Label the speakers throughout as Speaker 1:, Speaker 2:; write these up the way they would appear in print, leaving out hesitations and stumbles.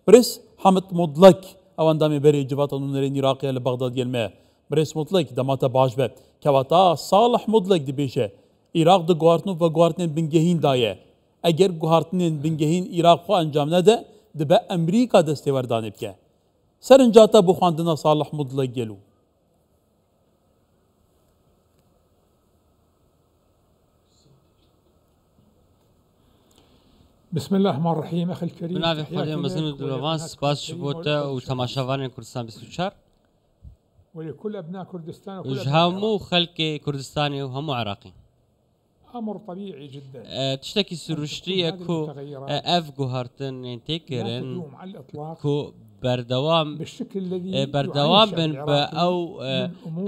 Speaker 1: بريس حمد مطلق او اندامي بري جوات نونرين عراقيه لبغداد يلمه بريس مطلق دماتا باجبه كواتا صالح مطلق دي بيشه عراق دو گوارتنو و گوارتن بنگهین دایه اگر گوارتنین بنگهین عراق خو انجام نده دبه امریکا دستوردانه بکه سرنجاتا بو خواندنا صالح مطلق گلو
Speaker 2: بسم الله الرحمن الرحيم اخي الكريم.
Speaker 3: بنابي خودي مزنود دولوانس سپاس شبوتا و تماشاوان كردستان 24
Speaker 2: ولكل ابناء كردستان
Speaker 3: وجهامو خلق كردستاني وهمو عراقي.
Speaker 2: امر طبيعي جدا.
Speaker 3: تشتكي سروشتي كو اف جوهرتن ينتكرن كو بردوام
Speaker 2: بالشكل الذي
Speaker 3: بردوام بن او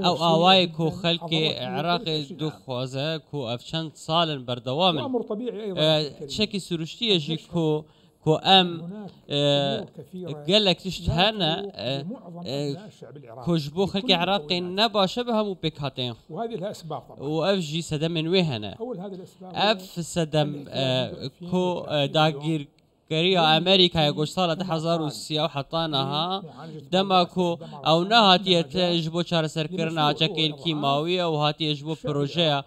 Speaker 3: اواي كو خلق عراقي دو خوازه كو افشان صالن بردوام
Speaker 2: امر طبيعي ايضا.
Speaker 3: تشتكي سروشتي يجي كو ام قال لك تشتهنا كوجبو خلق عراقي نبا شبه مو بكاتين
Speaker 2: وهذه لها اسباب طبعا
Speaker 3: واف جي سدم من وهنا
Speaker 2: اول هذه الاسباب
Speaker 3: اف سدم كو داغير كريا امريكا يقول صالة حزار وسيا وحطانها دماكو او نهاتي تجبو شهر سركرنا شكل كيماوي او هاتي يجبو بروجيا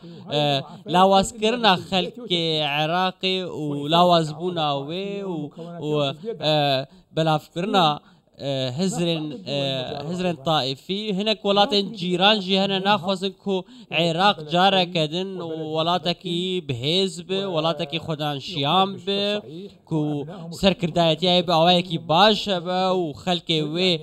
Speaker 3: لاواز كرنا خلق عراقي ولاواز بوناوي و بلافكرنا هزرن طائفي هناك ولاتن جيران جي هنا ناخذ كو عراق جارة كدن ولاتكي بحزب ولاتكي خدان شيام كو سركردايتي باوايكي باشا با وخلقي وي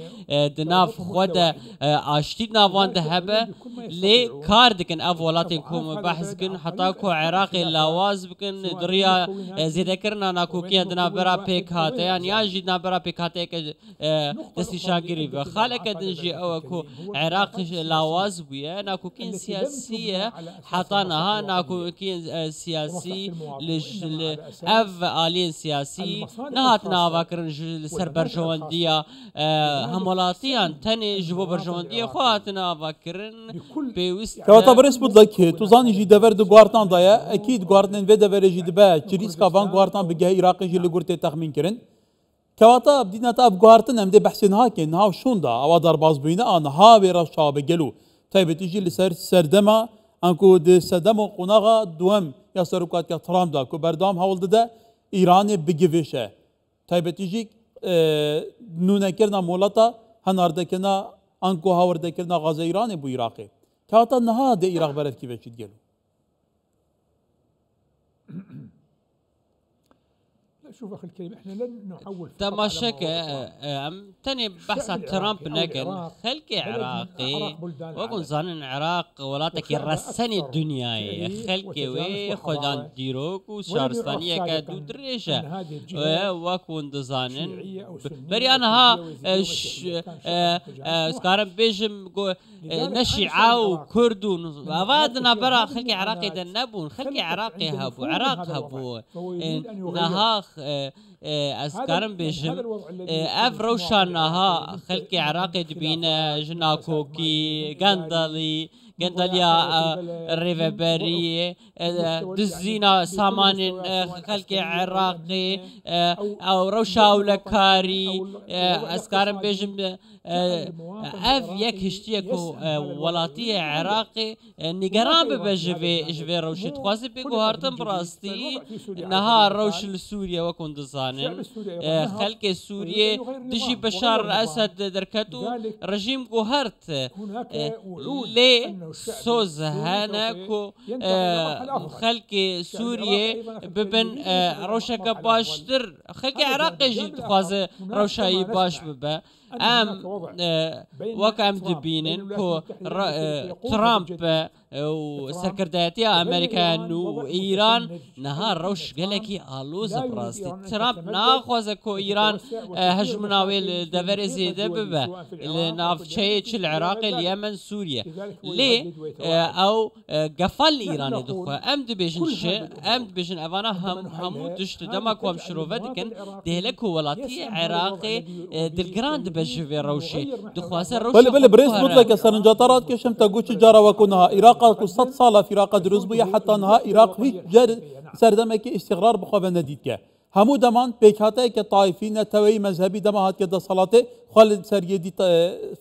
Speaker 3: دناف خود اشتي نافان دهبه لي كاردكن اف ولاتن كو بحث كن حتى كو عراقي لاواز بكن دريا زيدكرنا ناكو كي دنا برا بيك هاتي يعني ياجي برا بيك هاتي دستي شاگری و خالق دنجي او كو عراق لاواز بيه ناكو كين سياسية حطانها ناكو كين سياسي اف آلين سياسي نهات نافاكرن سر برجواندية همولاتيان تاني جبو برجواندية خوات نافاكرن بيوست
Speaker 1: كواتا بريس بدلك توزاني جي دفر دو غوارتان دايا اكيد غوارتن في دفر جي دبا تشريسكا فان غوارتان بجه عراقي جي لغورتي تخمين كرن كواتا بدينا تاب غوارتن هم دي بحثين هاكن هاو شوندا او دار باز بينا انا ها بيرا شاب گلو طيب تيجي لسر سردما انكو دي سدمو قناغا دوم يا سركات يا ترام دا كو بردام هولد دا ايران بگيوشه طيب تيجي نونه كرنا مولتا هناردكنا انكو هاوردكنا غاز ايران بو عراقي كواتا نها دي عراق برد كيفاش تقلو
Speaker 2: شوف اخي الكريم احنا لن نحول
Speaker 3: تماشك تاني بحث ترامب نكن خلقي عراقي وكون ظن العراق ولاتك يرسني الدنيا خلقي وي خدان ديروك وشارستانية كادو دريشة وكون دزانن بري انا ها سكارم بيجم نشيعة كردون افادنا برا خلقي عراقي دنبون خلقي عراقي هبو عراق هبو نهاخ اسكارم بيجم اف روشانها خلقي عراقي دبينا جناكوكي غنداليا الريفبري دزينا سامان خلقي عراقي او روشا ولكاري اسكارم بيجم اف يك هشتيكو ولاتي عراقي نيجران بجفي روشي تخوازي بيقو هارتن براستي نهار روش لسوريا وكون دزانن خلق سوريا دجي بشار الاسد دركتو رجيم قهرت لي سوز هانكو خلق سوريا ببن روشك باشتر خلق عراقي جيت خوازي روشاي باش ببا ام وكام دبينن كو ترامب وسكرتاتي امريكا وايران نهار روش قالكي الوز براستي ترامب ناخذ كو ايران هجمنا ويل دفر زيد ببا ناف شيء العراق اليمن سوريا ليه او قفل ايران دخوا امد بيجن افانا همو دشت دمك وام شروفت كان دهلك ولاتي عراقي دلجراند بجفي روشي دخوا روشي
Speaker 1: بل بريس مطلق سرنجاترات كشم تقوش جارا وكونها عراق صد صالة في عراق دروزبية حتى انها عراق هيك جار سردمك استقرار بخواب نديدك همو دمان پیکاته که طایفی نتوی مذهبی دماهات که دسالاته خالد سریدی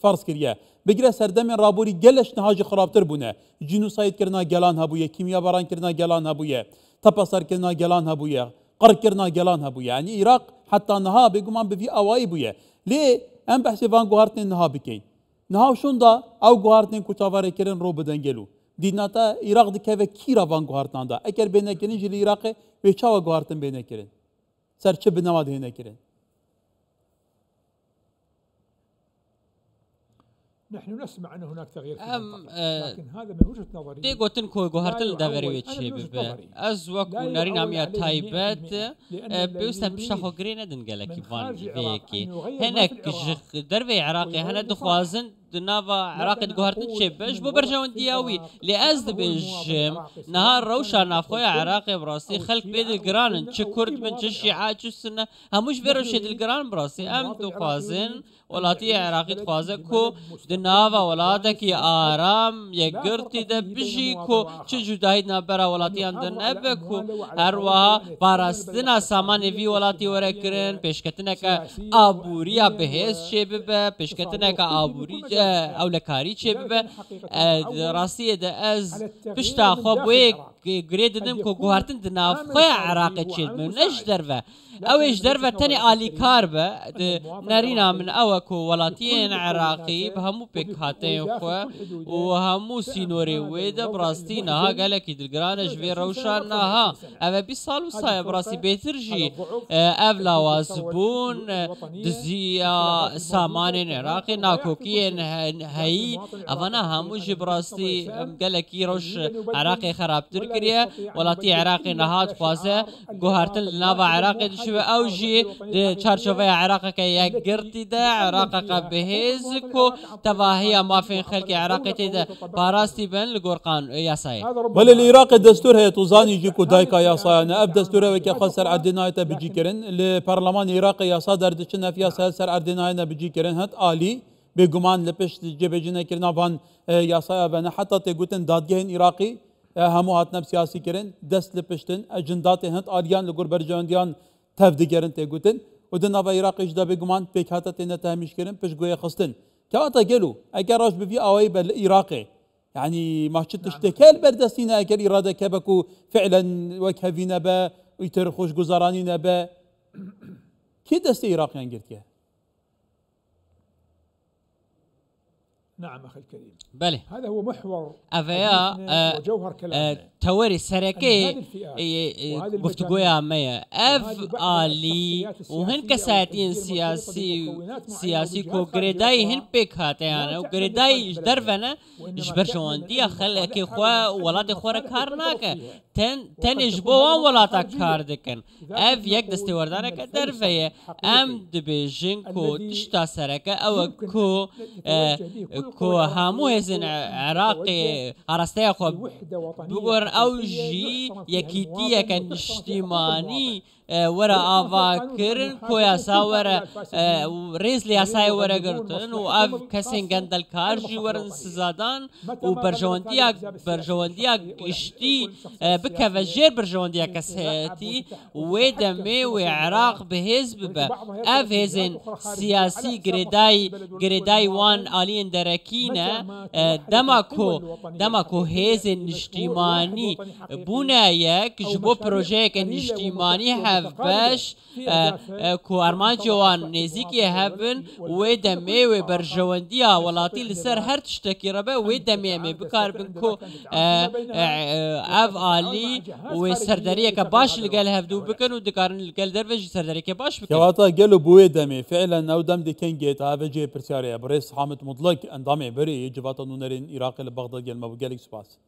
Speaker 1: فرض کریه بگیره سردم رابوری گلش نهاج خرابتر بونه جنوساید کرنا گلان هبویه کیمیا باران کرنا گلان هبویه تپاسر کرنا گلان هبویه قرق کرنا گلان هبویه يعني عراق حتى نها بيقوم بفي أواي بويا ليه أم بحث فان جوهرتين نها بكين نها شون دا أو جوهرتين كتافار كرن رو بدن جلو ديناتا عراق دكوا كيرا فان جوهرتان دا أكر بينا كرن جل عراق بيشوا جوهرتين بينا كرن سرچ بنواد هنا كرن
Speaker 2: نحن نسمع أن هناك تغيير في لكن هذا من وجهة نظري
Speaker 3: دي قوتن كو جوهرتل دافري وتشي بب از وكو نارين عميا تايبات بيوستا بشاخو جرين ادن قالك فان فيكي هناك دربي عراقي هنا دخوازن دنافا عراقي جوهرتن تشبش بو برجاون دياوي لأز بيجم نهار روشا نافخويا عراقي براسي خلق بيد الجران تش كرد من تش شيعة تش سنة هموش بيروش يد الجران براسي ام دخوازن ولاتي عراقي دخوازكو دنافا ولادك يا آرام يقرتي ده بجيكو تش جدايد نابرا ولاتي عندن ابكو هروا باراستنا سامان في ولاتي وركرن بيشكتنا كا آبوريا بهز شبه بيشكتنا كا آبوري او لكاري شبه راسي ده از بشتا خوب ويك جريد دم كو جوهرتن دناف خويا عراقي تشيل من ايش درفه او ايش درفه تاني الي كاربه نارينا من اوكو ولاتين عراقي بهمو بيك هاتين خو وهمو سينوري ويدا براستينا ها قالك دلجران جبير روشان ها اما بيصالو صايب براسي بيترجي افلا واسبون دزيا سامان عراقي ناكوكين هي افانا همو جبراستي قالك روش عراقي خرابتر كريه ولاتي عراقي نهات فازه جوهرتن لنافا عراقي دشوه اوجي چارچوبه عراقي كي قرتي ده عراقي بهزكو تواهي ما فين خلق عراقي تده باراستي بن لقرقان ياساي
Speaker 1: بل العراق الدستور هي توزاني جيكو دايكا ياساي انا اب دستور وكي خسر عدنايته بيجي كرن البرلمان العراقي ياسا دردشنا في ياسا سر عدناينا بيجي كرن هت الي بگمان لپشت جبهجنه کرنا وان یاسایا بنا حتی تگوتن دادگاهن عراقی همو هاتنب سیاسی کرن دست لپشتن اجندات هند آریان لگور برجاندیان تفدیگرن تگوتن و دنوا عراقی جدا بگمان پیک هاتا تینه تهمیش کرن پش گویا خستن که آتا گلو اگر راش بفی آوای بل عراقی يعني ما شتش تكال بردستينا اكل اراده كبكو فعلا وكهفينا با ويترخوش جزرانينا با كي دست عراقيان قلت
Speaker 2: نعم أخي الكريم
Speaker 3: بله
Speaker 2: هذا هو محور
Speaker 3: أفيا
Speaker 2: وجوهر كلامنا
Speaker 3: توري سركي گفتگویا ميا اف آلی وهن كساتين سياسي كو گرداي هن بيك هاتيانا و گرداي درفنا جبرشوان دي خلق خوا ولاد خورا كار ناكا تن اجبوان ولاتا كار دكن اف يك دستي وردانا كدرفية ام دبيجن كو تشتا سركا او كو هامو هزن عراقي عرستيا خو بقول أوجي يكيتيا كان اجتماعي ورا آوا كرن كويا ساورا ريز لي أساي ورا قرتن وأف كسين جندل كارجي ورن سزادان وبرجوانديا اشتي بكفجير برجوانديا كسيتي ودمي وعراق بحزب أف هزن سياسي جريداي وان آلين دركينا دماكو هزن اجتماعي بنايك جبو بروجيك اجتماعي باش كو ارمان جوان نزيكي هبن ودمي وبرجوانديا ولاتي لسر هر تشتكي ربا ودمي بكار بنكو اف آلي وسردارية كباش لقال هفدو بكن ودكارن لقال دروج سردارية كباش بكن
Speaker 1: كواتا قالوا بوي دمي فعلا او دم دي كان جيت هذا جي برسياريا بريس حامد مطلق اندامي بري جباتا نونرين عراقي لبغداد قال ما بقالك سباس